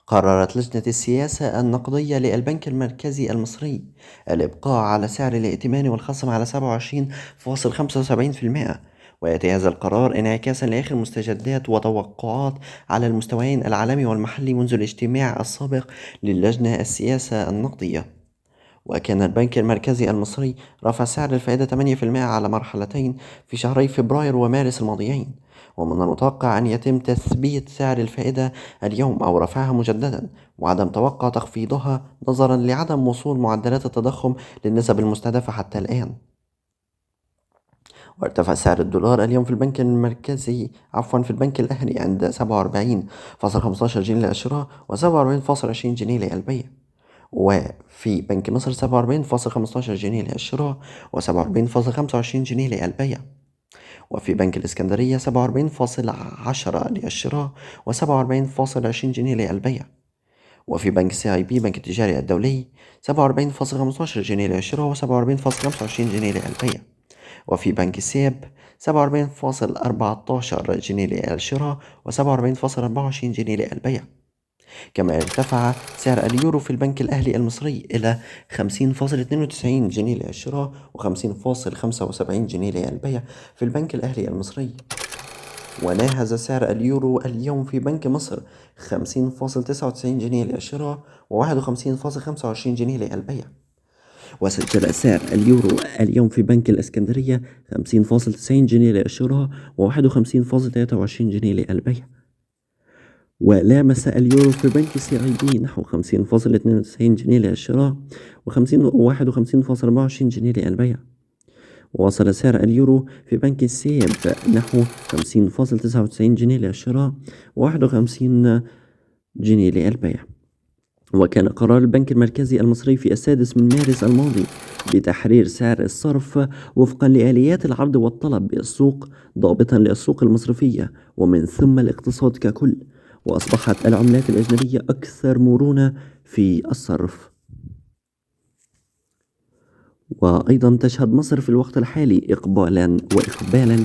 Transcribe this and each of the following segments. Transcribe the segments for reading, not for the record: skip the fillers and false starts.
قررت لجنة السياسة النقدية للبنك المركزي المصري الإبقاء على سعر الائتمان والخصم على 27.75%. ويأتي هذا القرار انعكاسا لآخر مستجدات وتوقعات على المستويين العالمي والمحلي منذ الاجتماع السابق للجنة السياسة النقدية. وكان البنك المركزي المصري رفع سعر الفائدة 8% على مرحلتين في شهري فبراير ومارس الماضيين، ومن المتوقع أن يتم تثبيت سعر الفائدة اليوم أو رفعها مجددا، وعدم توقع تخفيضها نظرا لعدم وصول معدلات التضخم للنسب المستهدفة حتى الآن. وارتفع سعر الدولار اليوم في البنك الأهلي عند 47.15 جنيه للشراء و47.20 جنيه للبيع. وفي بنك مصر 47.15 جنيه للشراء و47.25 جنيه للبيع. وفي بنك الإسكندرية 47.10 للشراء و47.20 جنيه للبيع. وفي بنك CIB بنك التجاري الدولي 47.15 جنيه للشراء و47.25 جنيه للبيع. وفي بنك سيب 47.14 جنيه للشراء و47.24 جنيه للبيع. كما ارتفع سعر اليورو في البنك الأهلي المصري إلى 50.92 جنيه للشراء و50.75 جنيه للبيع في البنك الأهلي المصري. وناهز سعر اليورو اليوم في بنك مصر 50.99 جنيه للشراء و51.25 جنيه للبيع. وسجل سعر اليورو اليوم في بنك الإسكندرية 50.90 جنيه للشراء و51.23 جنيه للبيع. ولامس اليورو في بنك CIB نحو 50.92 جنيه للشراء و51.24 جنيه للبيع. ووصل سعر اليورو في بنك السيب نحو 50.99 جنيه للشراء و51 جنيه للبيع. وكان قرار البنك المركزي المصري في 6 مارس الماضي بتحرير سعر الصرف وفقا لآليات العرض والطلب بالسوق ضابطا للسوق المصرفية ومن ثم الاقتصاد ككل، وأصبحت العملات الأجنبية أكثر مرونة في الصرف. وأيضا تشهد مصر في الوقت الحالي إقبالا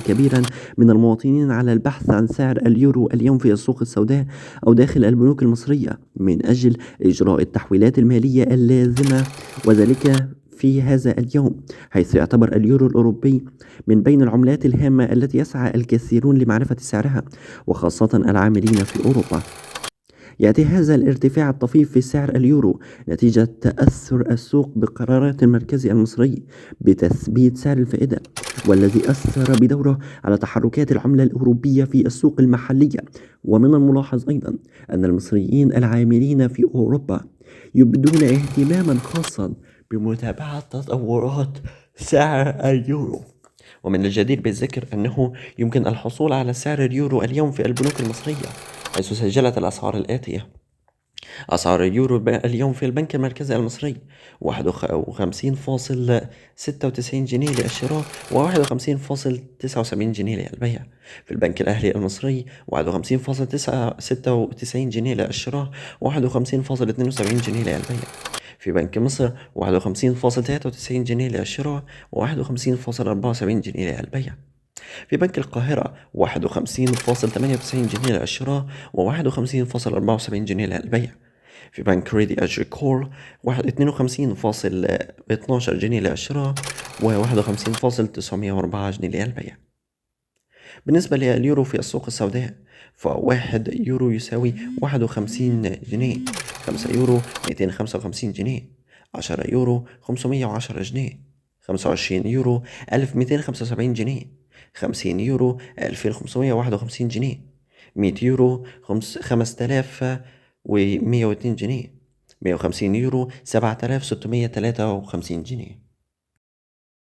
كبيرا من المواطنين على البحث عن سعر اليورو اليوم في السوق السوداء أو داخل البنوك المصرية من أجل إجراء التحويلات المالية اللازمة، وذلك في هذا اليوم، حيث يعتبر اليورو الأوروبي من بين العملات الهامة التي يسعى الكثيرون لمعرفة سعرها، وخاصة العاملين في أوروبا. يأتي هذا الارتفاع الطفيف في سعر اليورو نتيجة تأثر السوق بقرارات المركز المصري بتثبيت سعر الفائدة، والذي أثر بدوره على تحركات العملة الأوروبية في السوق المحلية. ومن الملاحظ أيضا أن المصريين العاملين في أوروبا يبدون اهتماما خاصا بمتابعة تطورات سعر اليورو. ومن الجدير بالذكر أنه يمكن الحصول على سعر اليورو اليوم في البنوك المصرية، حيث سجلت الأسعار الآتية: أسعار اليورو اليوم في البنك المركزي المصري 51.96 جنيه للشراء و51.79 جنيه للبيع. في البنك الأهلي المصري 51.96 جنيه للشراء و51.72 جنيه للبيع. في بنك مصر 51.93 جنيه للشراء و51.74 جنيه للبيع. في بنك القاهرة 51.98 جنيه للشراء و51.74 جنيه للبيع. في بنك كريدي أجريكول 52.12 جنيه للشراء و51.904 جنيه للبيع. بالنسبة لليورو في السوق السوداء، فواحد يورو يساوي 51 جنيه، 5 يورو 255 جنيه، 10 يورو 510 جنيه، 25 يورو 1275 جنيه، 50 يورو 2551 جنيه، 100 يورو 5102 جنيه، 150 يورو 7653 جنيه.